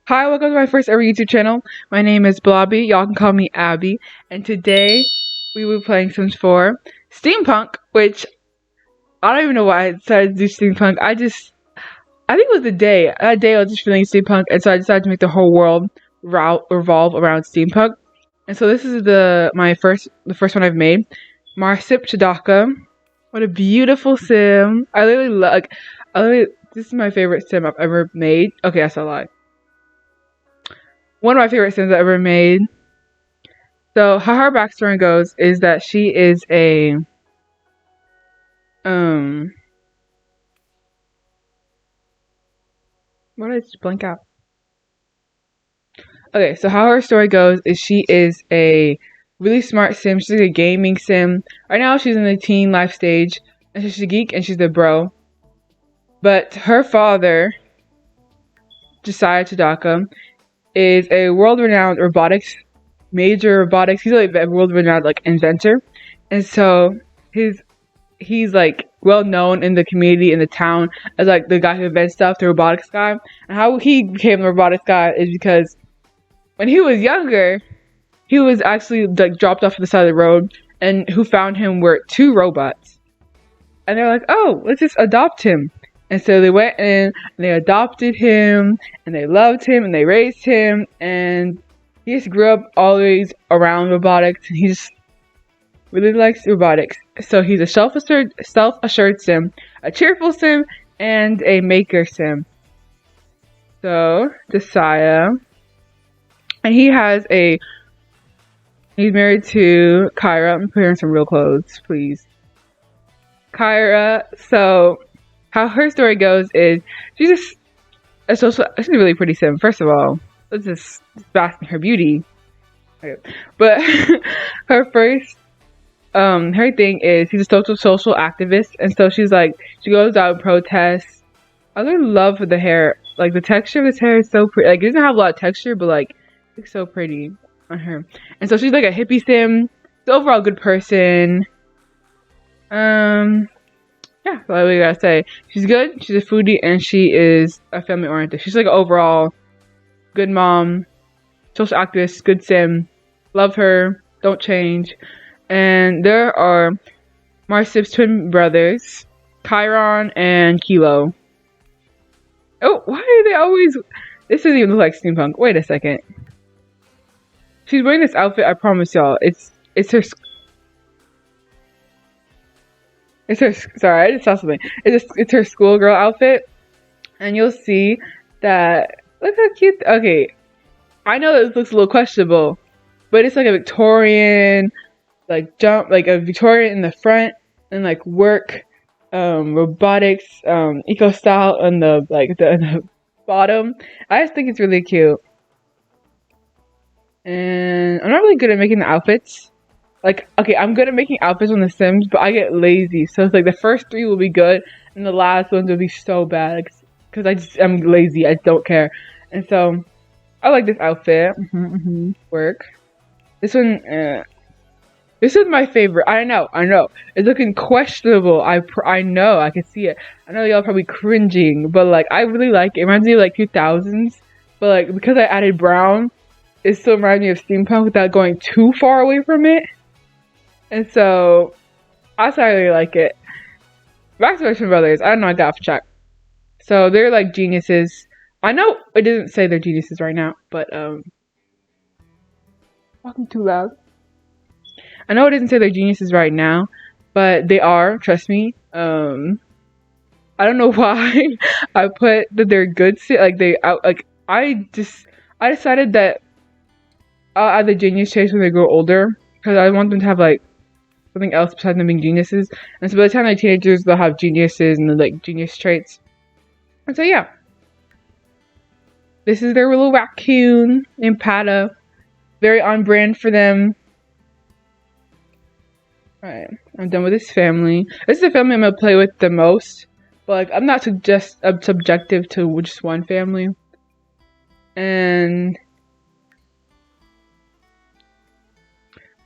Hi, welcome to my first ever YouTube channel. My name is Blobby. Y'all can call me Abby. And today we will be playing Sims 4 Steampunk, which I don't even know why I decided to do Steampunk. I think it was the day. That day I was just feeling Steampunk, and so I decided to make the whole world revolve around Steampunk. And so this is the first one I've made. Marsip Chidaka. What a beautiful sim. This is my favorite sim I've ever made. Okay, that's a lie. One of my favorite sims I've ever made. So how her backstory goes is that she is a what did I just blank out? Okay, so how her story goes is she is a really smart sim. She's like a gaming sim. Right now she's in the teen life stage, and she's a geek and she's a bro. But her father, Josiah Chidaka, is a world-renowned major robotics. He's like a world-renowned like inventor, and so he's like well known in the community, in the town, as like the guy who invents stuff, the robotics guy. And how he became the robotics guy is because when he was younger, he was actually like dropped off to the side of the road, and who found him were two robots, and they're like, oh, let's just adopt him. And so they went in and they adopted him, and they loved him, and they raised him, and he just grew up always around robotics, and he just really likes robotics. So he's a self-assured sim, a cheerful sim, and a maker sim. So Josiah, and he's married to Kyra. I'm putting on some real clothes, please. Kyra. So how her story goes is she's a really pretty sim. First of all, let's just bask in her beauty. Okay. But her thing is she's a social activist, and so she goes out and protests. I really love the hair. Like the texture of this hair is so pretty. Like it doesn't have a lot of texture, but like it's so pretty on her. And so she's like a hippie sim. She's an overall good person. Yeah, what we gotta say. She's good, she's a foodie, and she is a family oriented. She's like an overall good mom, social activist, good sim. Love her, don't change. And there are Marsip's twin brothers, Chiron and Kilo. Oh, why are they always... This doesn't even look like Steampunk. Wait a second. She's wearing this outfit, I promise y'all. It's her... Sorry, I just saw something. It's her schoolgirl outfit, and you'll see that. Look how cute. Okay, I know this looks a little questionable, but it's like a Victorian, like a Victorian in the front, and like work, robotics, eco style on the bottom. I just think it's really cute, and I'm not really good at making the outfits. Like, okay, I'm good at making outfits on The Sims, but I get lazy. So it's like the first three will be good, and the last ones will be so bad. Because I'm lazy. I don't care. And so, I like this outfit. Work. This one, this is my favorite. I know. It's looking questionable. I know. I can see it. I know y'all probably cringing, but like, I really like it. It reminds me of like 2000s. But like, because I added brown, it still reminds me of Steampunk without going too far away from it. And so, I really like it. Back to my twin brothers. I don't know, I got off track. So, they're like geniuses. I know it doesn't say they're geniuses right now, but, talking too loud. I know it doesn't say they're geniuses right now, but they are, trust me. I don't know why I put that they're good. I decided that I'll add the genius traits when they grow older, because I want them to have like something else besides them being geniuses. And so by the time they're teenagers, they'll have geniuses and like genius traits. And so yeah, this is their little raccoon named Pata. Very on brand for them. Alright, I'm done with this family. This is the family I'm gonna play with the most, but like I'm not subjective to just one family. And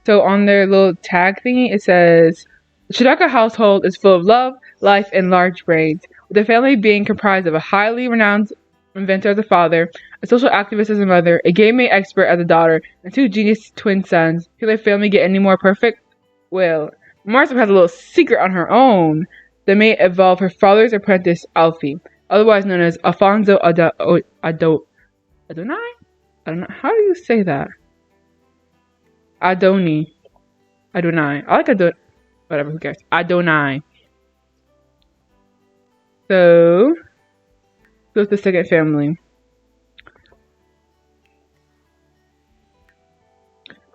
so on their little tag thingy, it says, the Chidaka household is full of love, life, and large brains, with the family being comprised of a highly renowned inventor as a father, a social activist as a mother, a game mate expert as a daughter, and 2 genius twin sons. Can their family get any more perfect? Well, Martha has a little secret on her own that may involve her father's apprentice, Alfie, otherwise known as Alfonso Adonai? I don't know. How do you say that? Adonai. I like Adonai. Whatever, who cares? Adonai. So, goes the second family.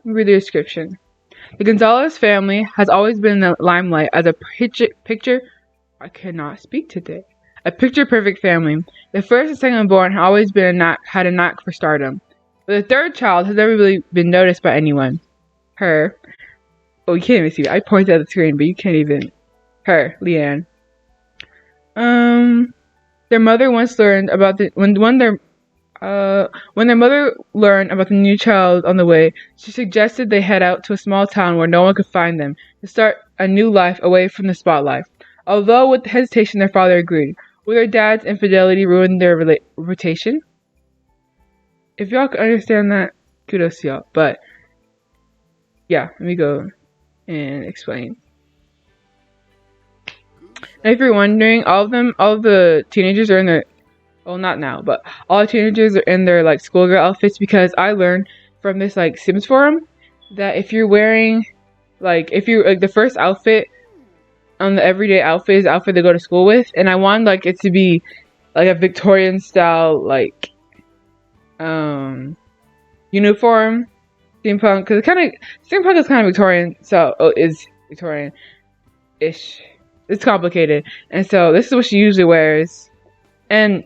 Read the description. The Gonzalez family has always been in the limelight as a picture. I cannot speak today. A picture-perfect family. The first and second born had always had a knack for stardom, but the third child has never really been noticed by anyone. Her. Oh, you can't even see it. I pointed at the screen, but you can't even. Her, Leanne. Their mother once learned about when their mother learned about the new child on the way, she suggested they head out to a small town where no one could find them to start a new life away from the spotlight. Although with hesitation, their father agreed. Will their dad's infidelity ruin their reputation? If y'all can understand that, kudos to y'all. But yeah, let me go and explain. And if you're wondering, all of the teenagers are in their, well, not now, but all the teenagers are in their like schoolgirl outfits, because I learned from this like Sims forum that if you're wearing the first outfit on the everyday outfit is the outfit they go to school with, and I want like it to be like a Victorian style like uniform steampunk, because steampunk is kind of Victorian, so is Victorian-ish. It's complicated, and so this is what she usually wears. And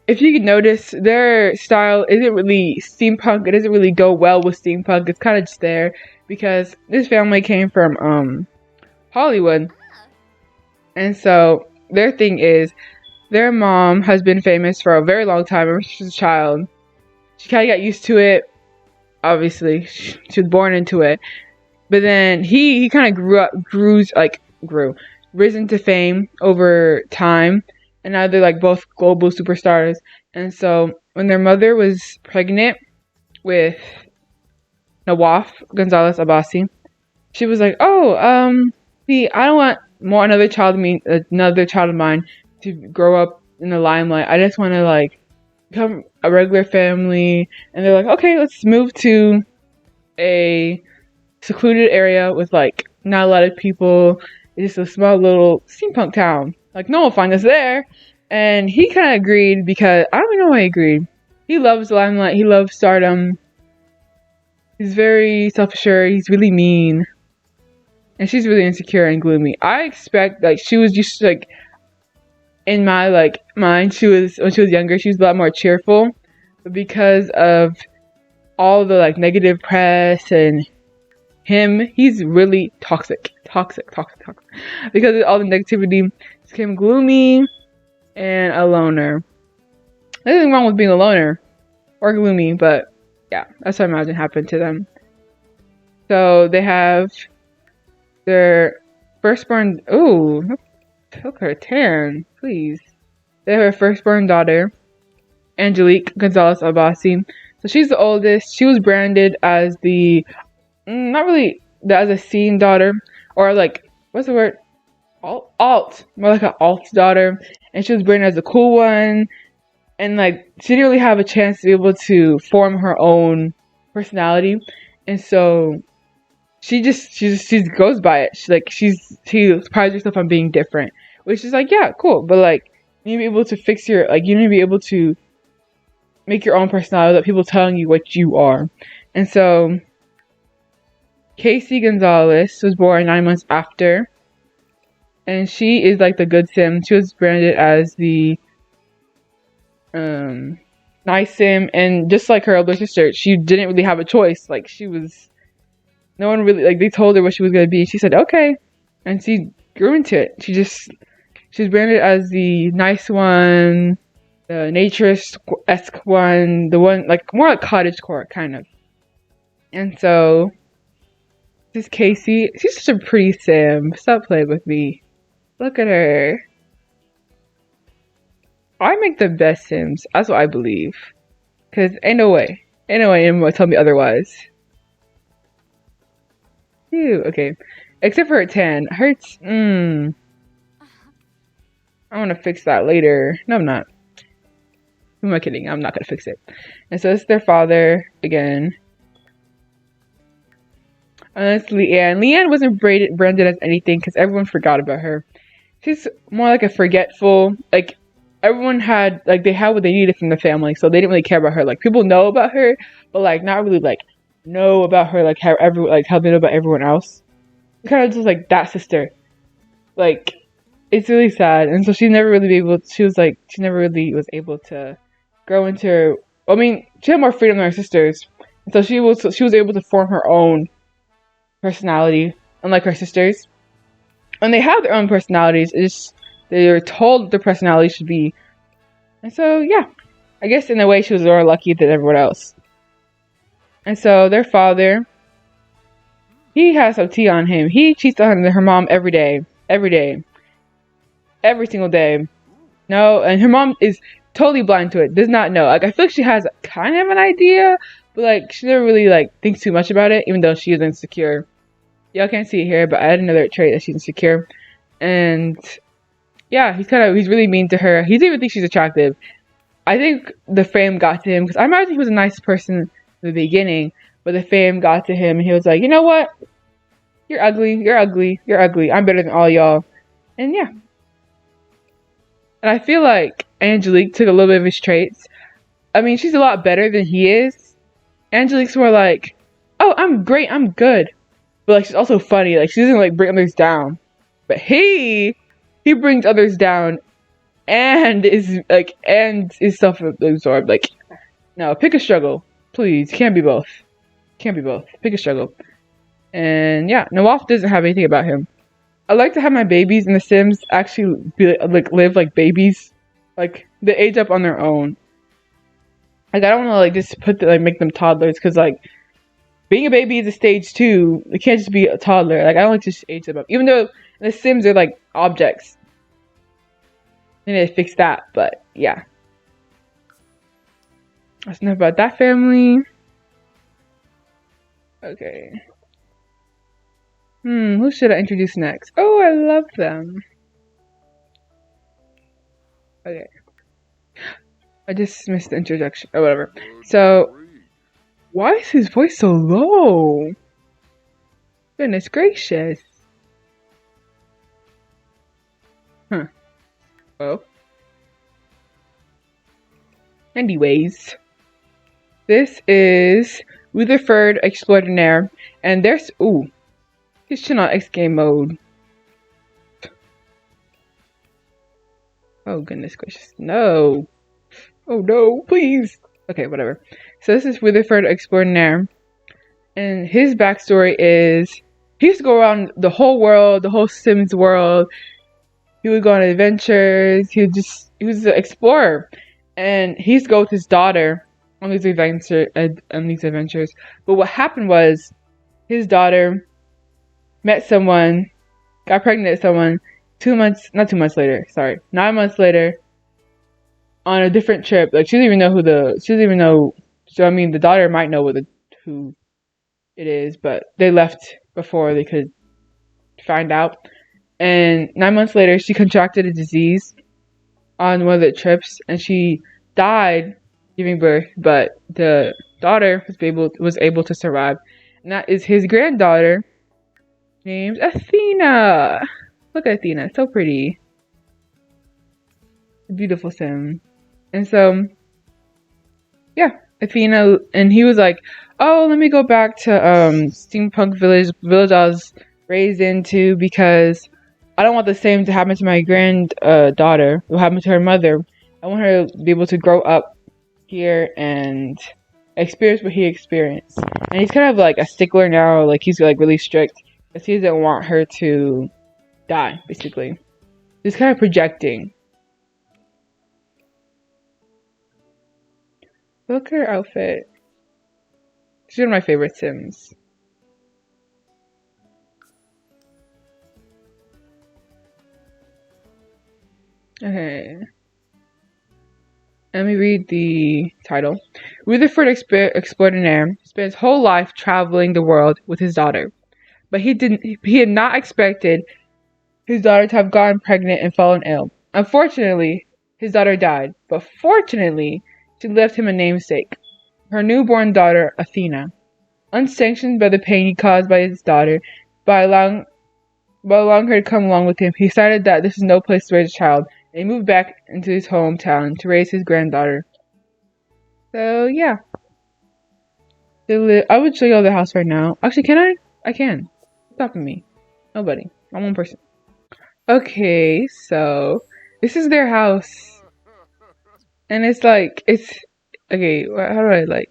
if you can notice, their style isn't really steampunk. It doesn't really go well with steampunk. It's kind of just there because this family came from Hollywood, and so their thing is their mom has been famous for a very long time. Ever since she was a child, she kind of got used to it. Obviously, she was born into it, but then he kind of grew risen to fame over time, and now they're like both global superstars. And so when their mother was pregnant with Nawaf Gonzalez Abbasi, she was like, I don't want another child of mine to grow up in the limelight. I just want to like become a regular family. And they're like, okay, let's move to a secluded area with like not a lot of people. It's just a small little steampunk town. Like, no one will find us there. And he kind of agreed because I don't even know why he agreed. He loves limelight. He loves stardom. He's very self-assured. He's really mean. And she's really insecure and gloomy. I expect, like, she was just, like, in my, like, mind, when she was younger, she was a lot more cheerful. But because of all the, like, negative press and him, he's really toxic. Because of all the negativity, he became gloomy and a loner. There's nothing wrong with being a loner or gloomy, but yeah, that's what I imagine happened to them. So they have their firstborn. Oh, took her tan, please. They have her firstborn daughter, Angelique Gonzalez Abbasi. So she's the oldest. She was branded as as a scene daughter, or like, what's the word? Alt. More like an alt daughter. And she was branded as the cool one. And like, she didn't really have a chance to be able to form her own personality. And so she goes by it. She prides herself on being different. Which is like, yeah, cool. But like, you need to be able to you need to be able to make your own personality without people telling you what you are. And so Casey Gonzalez was born 9 months after, and she is like the good sim. She was branded as the nice sim, and just like her older sister, she didn't really have a choice. Like, no one really, like, they told her what she was gonna be. She said okay, and she grew into it. She was branded as the nice one, the nature-esque one, the one like more like cottagecore kind of. And so this is Casey. She's such a pretty sim. Stop playing with me. Look at her. I make the best Sims. That's what I believe. Cause ain't no way anyone will tell me otherwise. Ew, okay. Except for a 10. Hurts. I want to fix that later. No, I'm not. Who am I kidding? I'm not gonna fix it. And so it's their father again. And it's Leanne. Leanne wasn't branded as anything because everyone forgot about her. She's more like a forgetful. Like everyone had, like they had what they needed from the family, so they didn't really care about her. Like people know about her, but like not really like know about her like how they know about everyone else. Kind of just like that sister. Like it's really sad, and so she never really was able to grow into. I mean, she had more freedom than her sisters, and so she was able to form her own personality, unlike her sisters. And they have their own personalities. It's just they were told what their personality should be, and so yeah, I guess in a way she was more lucky than everyone else. And so their father, he has some tea on him. He cheats on her mom every day, every single day. No, and her mom is totally blind to it. Does not know. Like I feel like she has kind of an idea, but like she never really like thinks too much about it, even though she is insecure. Y'all can't see it here, but I had another trait that she's insecure. And yeah, he's really mean to her. He doesn't even think she's attractive. I think the fame got to him because I imagine he was a nice person in the beginning, but the fame got to him and he was like, you know what? You're ugly. I'm better than all y'all. And yeah. And I feel like Angelique took a little bit of his traits. I mean, she's a lot better than he is. Angelique's more like, oh, I'm great, I'm good. But like she's also funny. Like she doesn't like bring others down. But he brings others down and is self-absorbed. Like, no, pick a struggle. Please. Can't be both. Pick a struggle. And yeah, Nawaf doesn't have anything about him. I like to have my babies in The Sims actually live like babies. Like they age up on their own. Like I don't want to like just make them toddlers because like being a baby is a stage 2. It can't just be a toddler. Like I don't like to age them up. Even though The Sims are like objects. They need to fix that, but yeah. That's enough about that family. Okay. Who should I introduce next? Oh, I love them. Okay. I just missed the introduction or whatever. So, why is his voice so low? Goodness gracious. Huh. Well. Anyways. This is Rutherford Extraordinaire. And there's... Ooh. His chin on X game mode. Oh goodness gracious. No. Oh no, please. Okay, whatever. So this is Rutherford Extraordinaire. And his backstory is he used to go around the whole world, the whole Sims world. He would go on adventures. He was an explorer. And he used to go with his daughter on these adventures. But what happened was his daughter met someone, got pregnant with someone 9 months later on a different trip. Like she doesn't even know, so I mean the daughter might know who it is, but they left before they could find out. And 9 months later she contracted a disease on one of the trips and she died giving birth, but the daughter was able to survive. And that is his granddaughter named Athena. Look at Athena, so pretty. Beautiful sim. And so, yeah, Athena, and he was like, oh, let me go back to Steampunk village I was raised into because I don't want the same to happen to my daughter, what happened to her mother. I want her to be able to grow up here and experience what he experienced. And he's kind of like a stickler now, like he's like really strict because he doesn't want her to die, basically. He's kind of projecting. Look at her outfit. She's one of my favorite Sims. Okay. Let me read the title. Rutherford Extraordinaire spent his whole life traveling the world with his daughter, but he had not expected his daughter to have gotten pregnant and fallen ill. Unfortunately, his daughter died, but fortunately, she left him a namesake, her newborn daughter, Athena. Unsanctioned by the pain he caused by his daughter, by allowing her to come along with him, he decided that this is no place to raise a child, and he moved back into his hometown to raise his granddaughter. So, yeah. I would show you all the house right now. Actually, can I? I can. What's stopping me? Nobody. I'm one person. Okay, so this is their house. And it's like, okay, how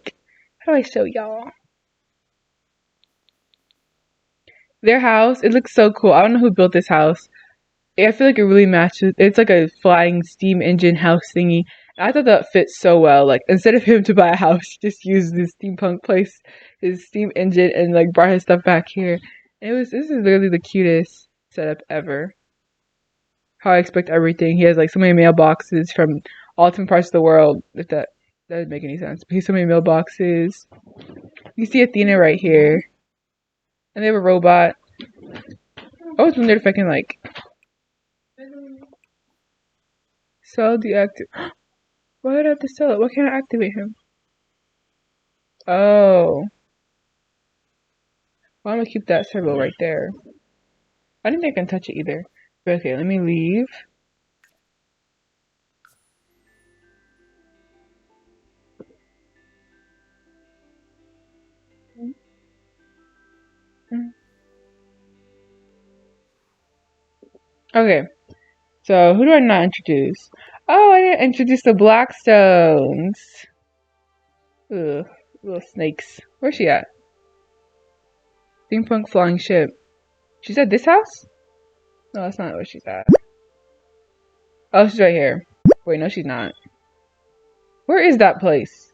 do I show y'all? Their house, it looks so cool. I don't know who built this house. I feel like it really matches. It's like a flying steam engine house thingy. I thought that fit so well. Like, instead of him to buy a house, he just used this steampunk place, his steam engine, and like brought his stuff back here. This is literally the cutest setup ever. How I expect everything. He has like so many mailboxes from all different parts of the world. If that doesn't make any sense. But he has so many mailboxes. You see Athena right here. And they have a robot. I always wondered if I can like sell the active. Why did I have to sell it? Why can't I activate him? Oh. Well, I'm gonna keep that servo right there. I didn't think I can touch it either. But okay, let me leave. Okay, so who do I not introduce? Oh, I didn't introduce the Blackstones. Ugh, little snakes. Where's she at? Steampunk flying ship. She's at this house? No, that's not where she's at. Oh, she's right here. Wait, no, she's not. Where is that place?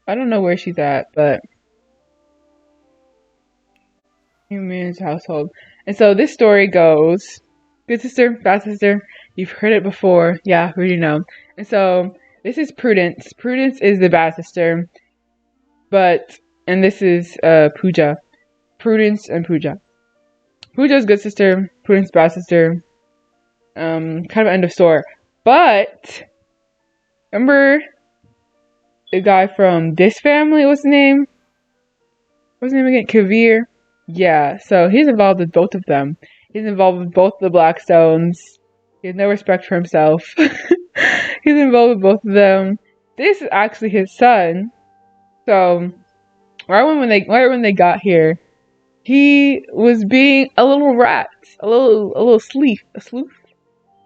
I don't know where she's at, but human's household. And so this story goes, good sister, bad sister. You've heard it before. Yeah, we already know. And so this is Prudence. Prudence is the bad sister. And this is Pooja. Prudence and Pooja. Pooja's good sister. Prudence bad sister. Kind of end of story. But remember the guy from this family? What's his name? What's his name again? Kavir. Yeah. So he's involved with both of them. He's involved with both the Blackstones. He has no respect for himself. He's involved with both of them. This is actually his son. So right when they got here, he was being a little rat, a little sleuth, a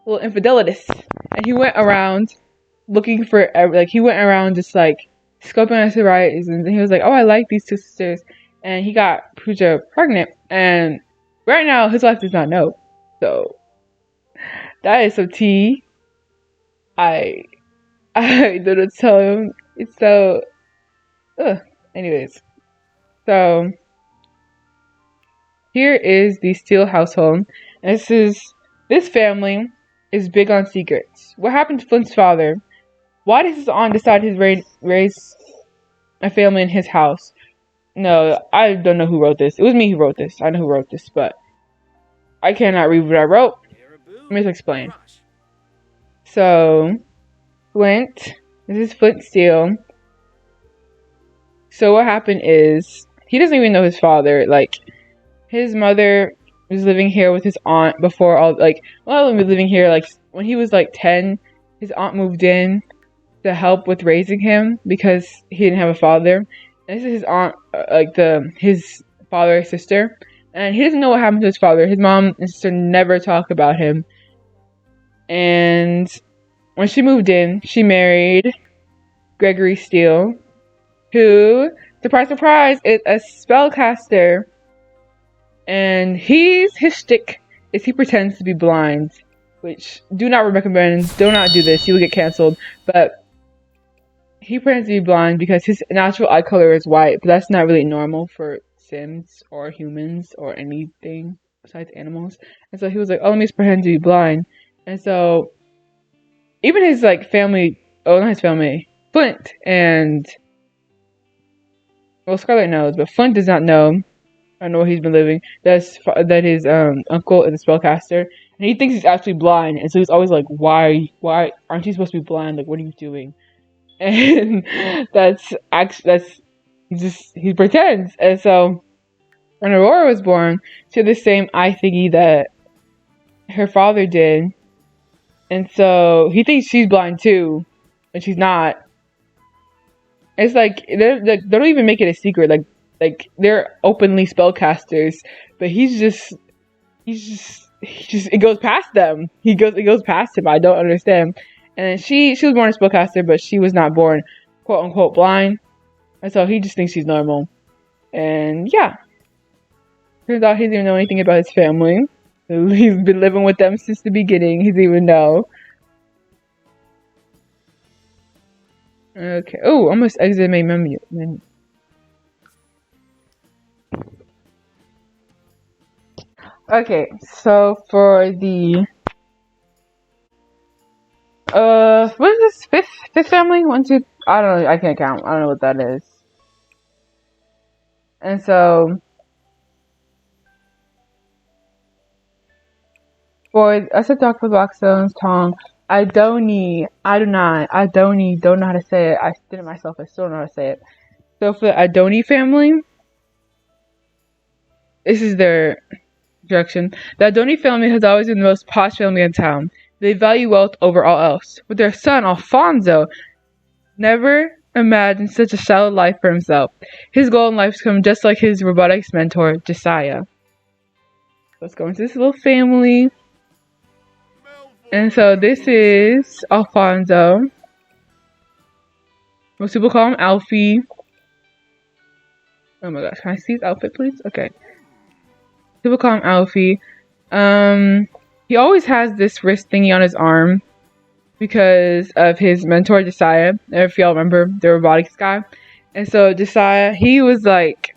little infidelitous, and he went around looking for he went around just like scoping out his horizons, and he was like, oh, I like these two sisters, and he got Pooja pregnant, and right now his wife does not know. So that is some tea. I don't tell him. It's so anyways. So here is the Steele household. And this family is big on secrets. What happened to Flint's father? Why did his aunt decide to raise a family in his house? No, I don't know who wrote this. It was me who wrote this. I know who wrote this, but I cannot read what I wrote. Let me just explain. So, Flint. This is Flint Steele. So what happened is, he doesn't even know his father. Like, his mother was living here with his aunt before living here, like, when he was like 10, his aunt moved in to help with raising him because he didn't have a father. And this is his aunt, his father's sister. And he doesn't know what happened to his father. His mom and sister never talk about him. And when she moved in, she married Gregory Steele, who, surprise, surprise, is a spellcaster. And his shtick is he pretends to be blind, which do not recommend. Do not do this. You will get canceled. But he pretends to be blind because his natural eye color is white, but that's not really normal for Sims or humans or anything. besides animals. And so he was like, oh, let me pretend to be blind. And so even his like family, oh, not his family, Flint and, well, Scarlet knows, but Flint does not know. I don't know where he's been living. That his uncle is a spellcaster, and he thinks he's actually blind, and so he's always like, "Why aren't you supposed to be blind? Like, what are you doing?" And he pretends. And so when Aurora was born, she had the same eye thingy that her father did, and so he thinks she's blind too, and she's not. It's like they don't even make it a secret. Like they're openly spellcasters, but he's just it goes past them. It goes past him. I don't understand. And then she was born a spellcaster, but she was not born quote unquote blind, and so he just thinks she's normal. And yeah, turns out he doesn't even know anything about his family. He's been living with them since the beginning. He doesn't even know. Okay. Oh, almost exited my menu. Okay, so for the what is this fifth family? 1, 2, I don't know, I can't count. I don't know what that is. And so for I said talk for Blackstones, Tong, Adoni, Adonai, Adoni, don't know how to say it. I did it myself, I still don't know how to say it. So for the Adoni family, this is their direction. The Adoni family has always been the most posh family in town. They value wealth over all else. But their son, Alfonso, never imagined such a shallow life for himself. His goal in life is to become just like his robotics mentor, Josiah. Let's go into this little family. And so this is Alfonso. Most people call him Alfie. Oh my gosh, can I see his outfit, please? Okay. People call him Alfie. He always has this wrist thingy on his arm because of his mentor Josiah. If y'all remember, the robotics guy. And so Josiah, he was like,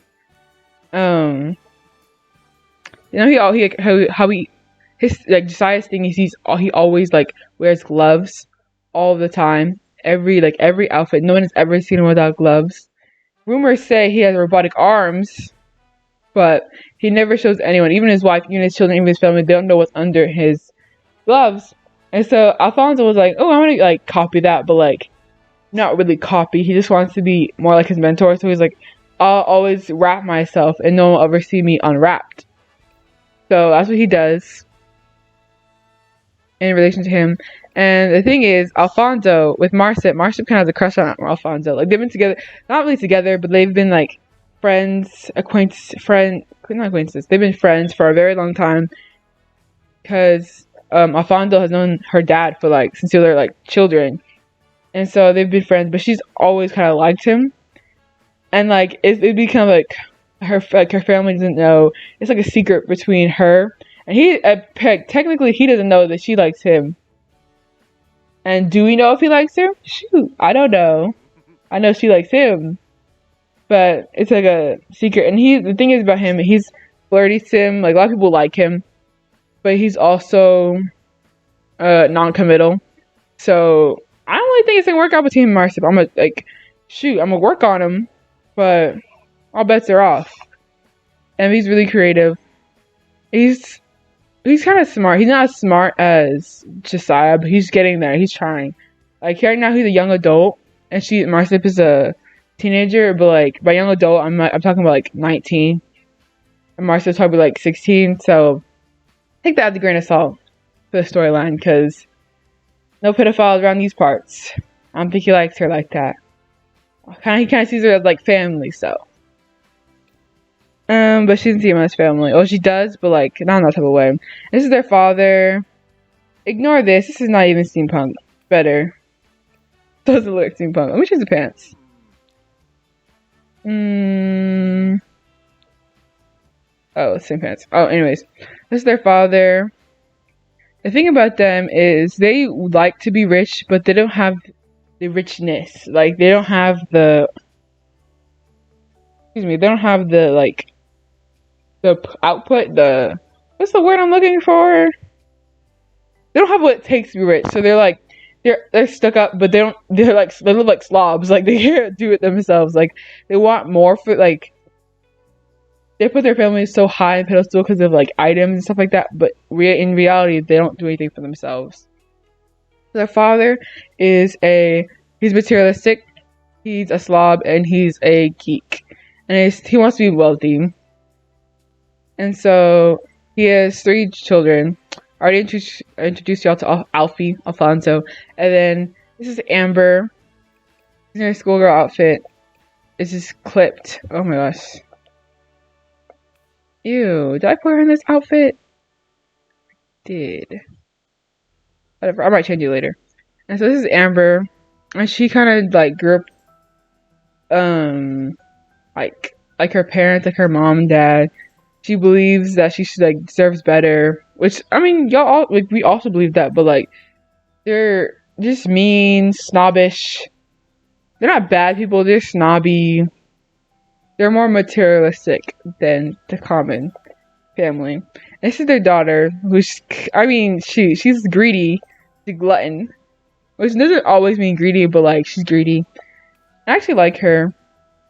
you know, his like Josiah's thing is he always like wears gloves all the time. Every outfit. No one has ever seen him without gloves. Rumors say he has robotic arms, but he never shows anyone, even his wife, even his children, even his family. They don't know what's under his gloves. And so Alfonso was like, oh, I want to like copy that, but like not really copy. He just wants to be more like his mentor. So he's like, I'll always wrap myself and no one will ever see me unwrapped. So that's what he does in relation to him. And the thing is, Alfonso with Marcip kind of has a crush on Alfonso. Like they've been together, not really together, but they've been like friends, not acquaintances. They've been friends for a very long time because Alfonso has known her dad for like since they were like children, and so they've been friends. But she's always kind of liked him, and like it'd be kind of like her family doesn't know. It's like a secret between her and he. Technically, he doesn't know that she likes him. And do we know if he likes her? Shoot, I don't know. I know she likes him. But it's like a secret. And the thing is about him, he's flirty sim. Like a lot of people like him. But he's also non-committal. So I don't really think it's gonna work out between him and Marcip. I'm gonna work on him. But all bets are off. And he's really creative. He's kind of smart. He's not as smart as Josiah, but he's getting there. He's trying. Like right now, he's a young adult, and Marcip is a teenager. But like by young adult, I'm talking about like 19, and Marcip's probably like 16. So take that with a grain of salt for the storyline, because no pedophiles around these parts. I don't think he likes her like that. He kind of sees her as like family, so. But she doesn't see him as family. Oh, she does, but like not in that type of way. This is their father. Ignore this. This is not even steampunk. Better. Doesn't look like steampunk. Let me change the pants. Oh, same pants. Oh, anyways. This is their father. The thing about them is they like to be rich, but they don't have the richness. Like, they don't have the... Excuse me. They don't have the, like... the output, the what's the word I'm looking for? They don't have what it takes to be rich, so they're stuck up, but they look like slobs, like they can't do it themselves. Like they want more for like they put their families so high in pedestal because of like items and stuff like that, but in reality they don't do anything for themselves. Their father he's materialistic, he's a slob, and he's a geek, and he wants to be wealthy, and so he has 3 children. I already introduced y'all to Alfonso, and then this is Amber. She's in her schoolgirl outfit. It's just clipped. Oh my gosh. Ew, did I put her in this outfit? Did. Whatever, I might change it later. And so this is Amber, and she kind of like grew up, like her parents, like her mom and dad. She believes that she should like deserves better, which I mean, y'all all like we also believe that, but like they're just mean, snobbish. They're not bad people. They're snobby. They're more materialistic than the common family. And this is their daughter, who's I mean, she's greedy, she's a glutton, which doesn't always mean greedy, but like she's greedy. I actually like her.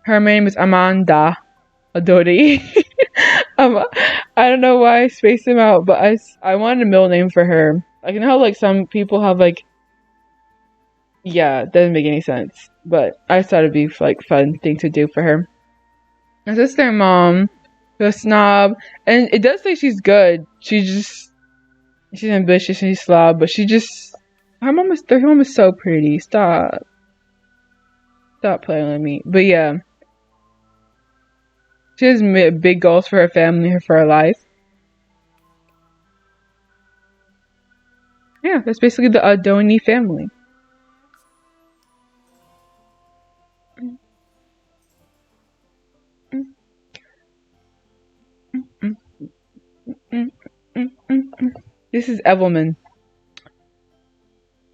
Her name is Amanda Adori. I don't know why I spaced him out, but I wanted a middle name for her. Like, you know how like some people have like, yeah, it doesn't make any sense, but I thought it'd be like fun thing to do for her. And this is their mom, who's a snob, and it does say she's good. She's ambitious and she's slob, but their mom is so pretty. Stop playing with me. But yeah. She has big goals for her family, for her life. Yeah, that's basically the Adoni family. This is Evelman.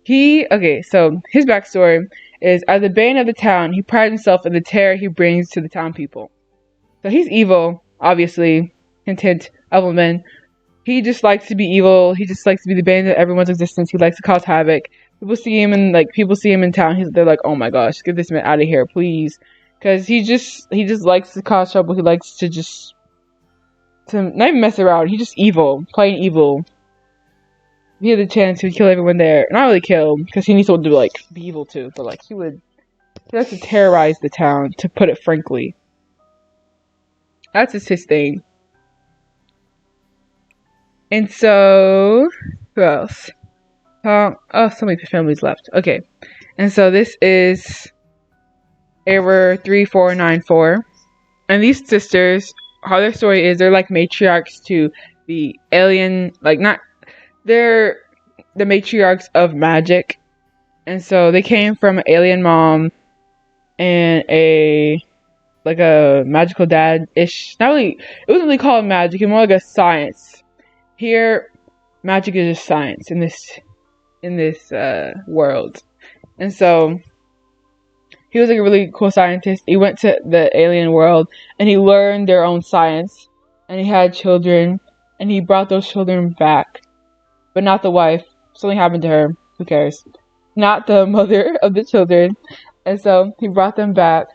So his backstory is, as the bane of the town, he prides himself in the terror he brings to the town people. So he's evil, obviously. Hint, Evelman. He just likes to be evil. He just likes to be the bane of everyone's existence. He likes to cause havoc. People see him in town. They're like, oh my gosh, get this man out of here, please. Because he just likes to cause trouble. He likes to not even mess around. He's just evil, plain evil. If he had the chance, he would kill everyone there. Not really kill, because he needs someone to like be evil too. But like he likes to terrorize the town, to put it frankly. That's just his thing. And so, who else? So many families left. Okay. And so this is error 3494. And these sisters, how their story is, they're like matriarchs to the alien, they're the matriarchs of magic. And so they came from an alien mom and a magical dad-ish. Not really, it wasn't really called magic, it was more like a science. Here, magic is just science in this world. And so he was like a really cool scientist. He went to the alien world and he learned their own science, and he had children, and he brought those children back, but not the wife. Something happened to her. Who cares? Not the mother of the children. And so he brought them back,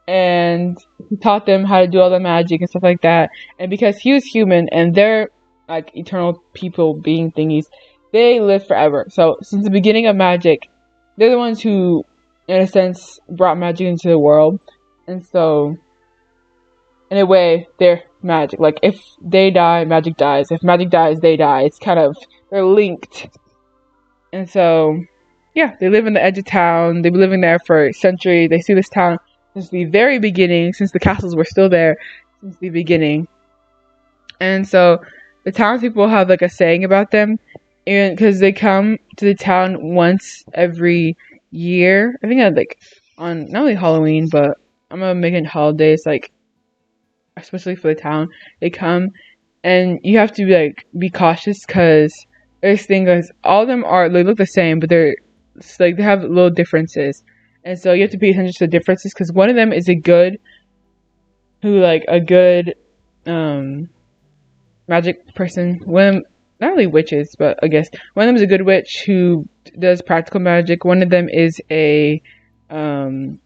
and he taught them how to do all the magic and stuff like that. And because he was human and they're like eternal people being thingies, they live forever. So since the beginning of magic, they're the ones who, in a sense, brought magic into the world. And so, in a way, they're magic. Like, if they die, magic dies. If magic dies, they die. It's kind of, they're linked. And so, yeah, they live in the edge of town. They've been living there for centuries. They see this town since the very beginning, since the castles were still there, since the beginning. And so, the townspeople have like a saying about them, and because they come to the town once every year. I think like on not only Halloween, but I'm gonna make it holidays, like especially for the town. They come, and you have to be cautious because this thing is, all of them they look the same, but they have little differences, and so you have to pay attention to the differences because one of them is a good magic person. One of them, not really witches, but I guess one of them is a good witch who does practical magic. One of them is a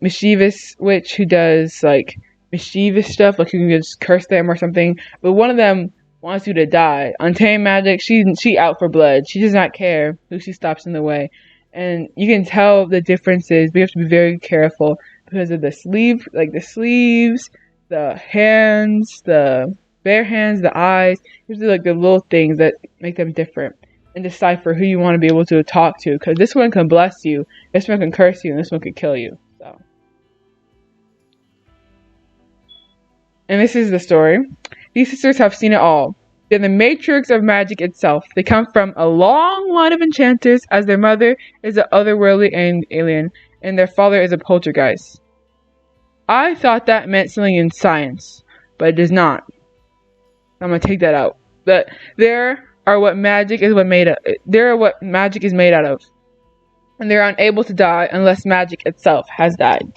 mischievous witch who does like mischievous stuff, like you can just curse them or something. But one of them wants you to die. Untamed magic, she out for blood. She does not care who she stops in the way. And you can tell the differences, but you have to be very careful because of the sleeves, the hands, the bare hands, the eyes. These are like the little things that make them different. And decipher who you want to be able to talk to, because this one can bless you, this one can curse you, and this one can kill you. So, and this is the story. These sisters have seen it all. They're the matrix of magic itself. They come from a long line of enchanters, as their mother is an otherworldly and alien, and their father is a poltergeist. I thought that meant something in science, but it does not. I'm gonna take that out. But there are what magic is made out of. And they're unable to die unless magic itself has died.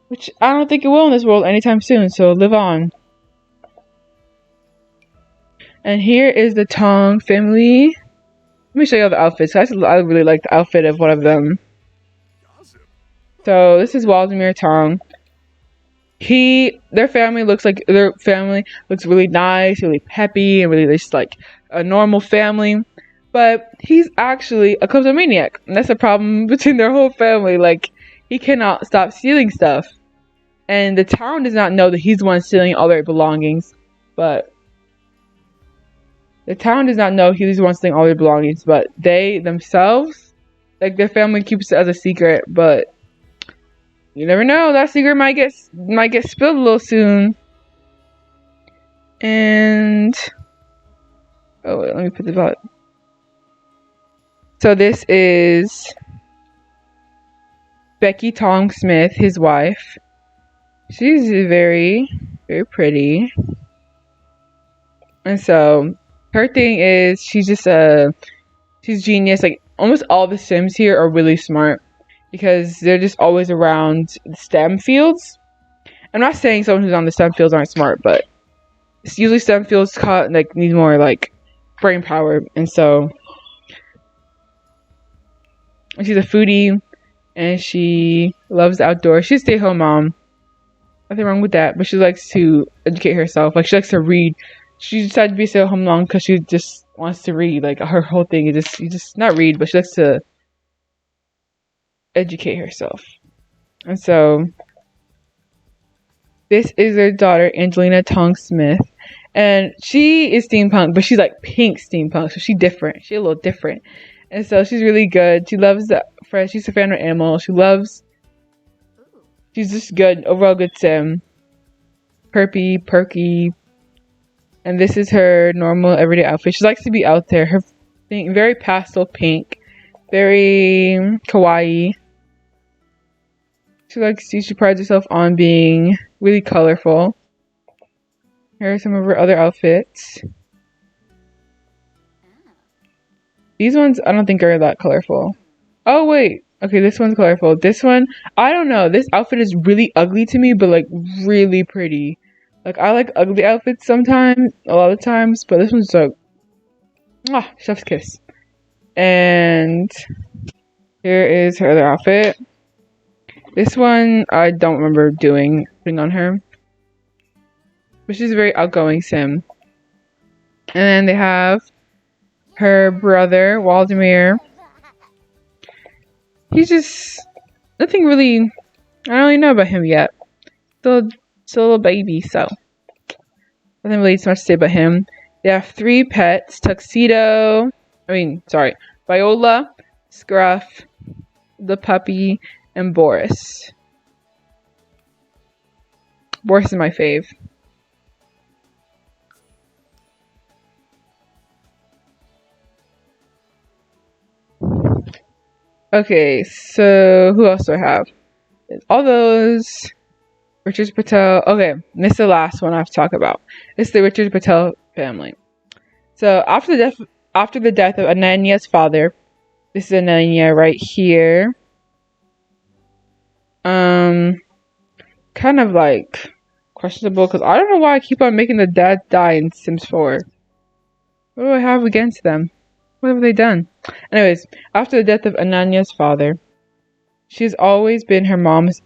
Which I don't think it will in this world anytime soon, so live on. And here is the Tong family. Let me show you all the outfits. I really like the outfit of one of them. So this is Waldemar Tong. Their family looks really nice, really peppy, and really just like a normal family. But he's actually a kleptomaniac. And that's a problem between their whole family. Like, he cannot stop stealing stuff. And the town does not know that he's the one stealing all their belongings. But the town does not know he's the one stealing all their belongings. But they themselves, like their family keeps it as a secret. But you never know. That secret might get spilled a little soon. And oh wait, let me put the bot. So this is Becky Tong Smith, his wife. She's very, very pretty. And so her thing is she's genius. Like almost all the Sims here are really smart because they're just always around the STEM fields. I'm not saying someone who's on the STEM fields aren't smart, but it's usually STEM fields need more like brain power. And so she's a foodie and she loves the outdoors. She's a stay-at-home mom. Nothing wrong with that, but she likes to educate herself. Like she likes to read. She decided to be a stay-at-home mom because she just wants to read. Like her whole thing is just not read, but she likes to educate herself. And so this is their daughter, Angelina Tong Smith. And she is steampunk, but she's like pink steampunk, so she's different. She's a little different. And so she's really good. She loves she's a fan of animals. She's just good. Overall good sim. Perky. And this is her normal everyday outfit. She likes to be out there. Her thing, very pastel pink. Very kawaii. She prides herself on being really colorful. Here are some of her other outfits. These ones I don't think are that colorful. Oh wait. Okay, this one's colorful. This one, I don't know. This outfit is really ugly to me, but like really pretty. Like I like ugly outfits sometimes, a lot of times, but this one's like chef's kiss. And here is her other outfit. This one I don't remember putting on her. But she's a very outgoing sim. And then they have her brother, Waldemar. He's just nothing really. I don't really know about him yet. Still a little baby, so nothing really so much to say about him. They have 3 pets: Viola, Scruff, the puppy, and Boris. Boris is my fave. Okay, so who else do I have? All those. Richard Patel. Okay, this is the last one I have to talk about. It's the Richard Patel family. So after the death of Ananya's father, this is Ananya right here. Kind of like questionable because I don't know why I keep on making the dad die in Sims 4. What do I have against them? What have they done? Anyways, after the death of Ananya's father, she's always been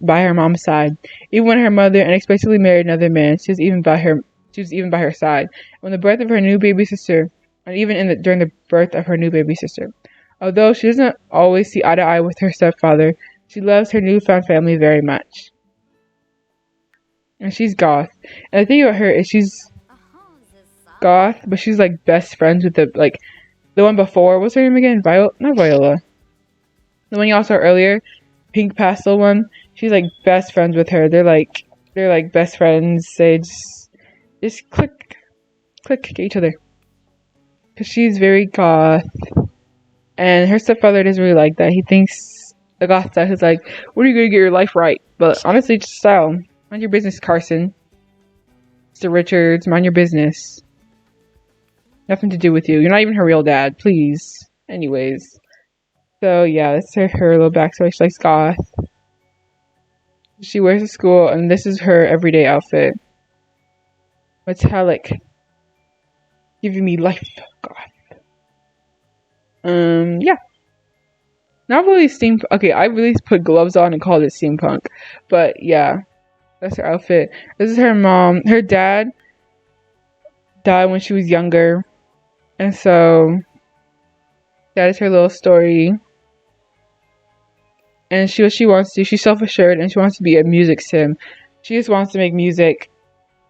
by her mom's side. Even when her mother unexpectedly married another man, she was even by her side. When the birth of her new baby sister, and even during the birth of her new baby sister. Although she doesn't always see eye to eye with her stepfather, she loves her newfound family very much. And she's goth. And the thing about her is she's goth, but she's like best friends with the one before. What's her name again? Not Viola. The one you all saw earlier, pink pastel one. She's like best friends with her. They're like best friends. They just click at each other. Cause she's very goth, and her stepfather doesn't really like that. He thinks the goth stuff is like, when are you gonna get your life right? But honestly, just style. Mind your business, Carson. Mr. Richards, mind your business. Nothing to do with you. You're not even her real dad, please. Anyways. So yeah, that's her little backstory. She likes goth. She wears to school, and this is her everyday outfit. Metallic. Giving me life, goth. Yeah. Not really steampunk. Okay, I really put gloves on and called it steampunk. But yeah. That's her outfit. This is her mom. Her dad died when she was younger. And so that is her little story. And what she wants to do, she's self-assured and she wants to be a music sim. She just wants to make music.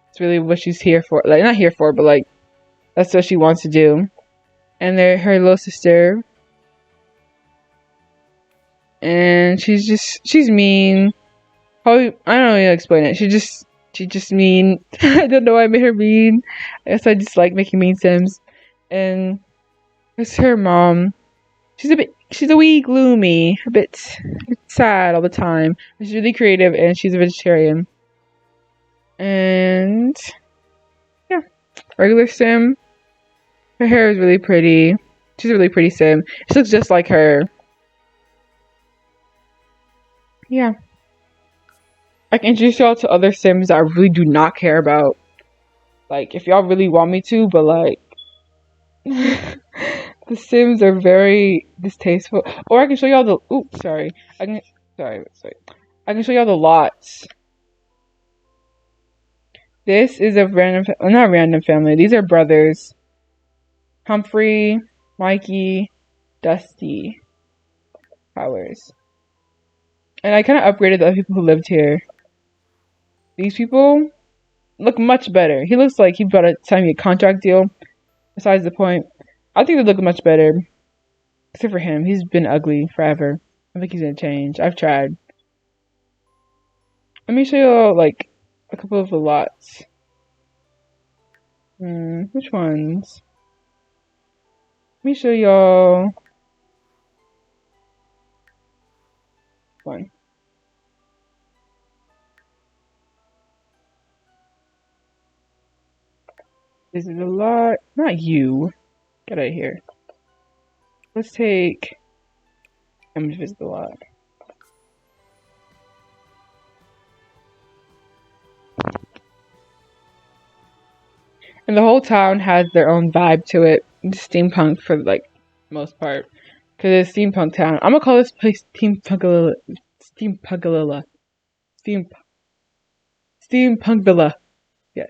It's really what she's here for. Like, not here for, but like, that's what she wants to do. And they're her little sister. And she's mean. Probably, I don't know how to explain it. She just mean. I don't know why I made her mean. I guess I just like making mean sims. And it's her mom. She's a wee gloomy, a bit sad all the time. She's really creative and she's a vegetarian. And yeah, regular sim. Her hair is really pretty. She's a really pretty sim. She looks just like her. Yeah. I can introduce y'all to other sims that I really do not care about. Like, if y'all really want me to, but like... the sims are very distasteful. Or I can show y'all the... Oops, sorry. Sorry. I can show y'all the lots. This is a not random family. These are brothers. Humphrey, Mikey, Dusty, Powers. And I kind of upgraded the other people who lived here. These people look much better. He looks like he about to sign me a contract deal. Besides the point. I think they look much better. Except for him. He's been ugly forever. I think he's gonna change. I've tried. Let me show you like a couple of the lots. Which ones? Let me show y'all one. This is a lot. Not you. Get out of here. Let's take. I'm gonna visit the lot. And the whole town has their own vibe to it. It's steampunk for like most part. Cause it's steampunk town. I'm gonna call this place Steampunkalilla. Steampunkvilla. Yes.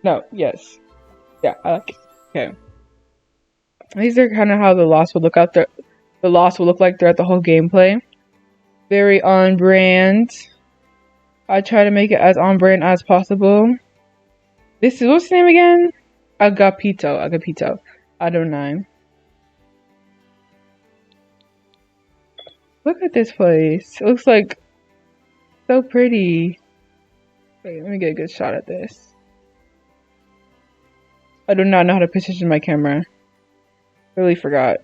No, yes. Yeah, I like it. Okay. These are kind of how the loss will look out there. The loss will look like throughout the whole gameplay. Very on brand. I try to make it as on brand as possible. This is, what's the name again? Agapito. Adonai. Look at this place. It looks like so pretty. Wait, let me get a good shot at this. I do not know how to position my camera. Really forgot.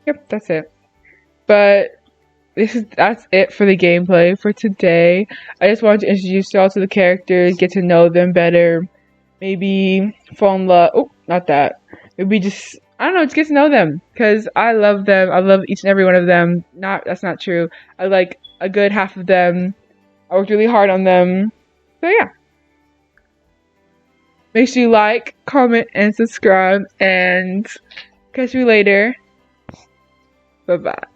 Yep, that's it. But that's it for the gameplay for today. I just wanted to introduce y'all to the characters, get to know them better, maybe fall in love. Oh, not that. Maybe just, I don't know, just get to know them because I love them. I love each and every one of them. That's not true. I like a good half of them. I worked really hard on them. So yeah. Make sure you like, comment, and subscribe, and catch me later. Bye-bye.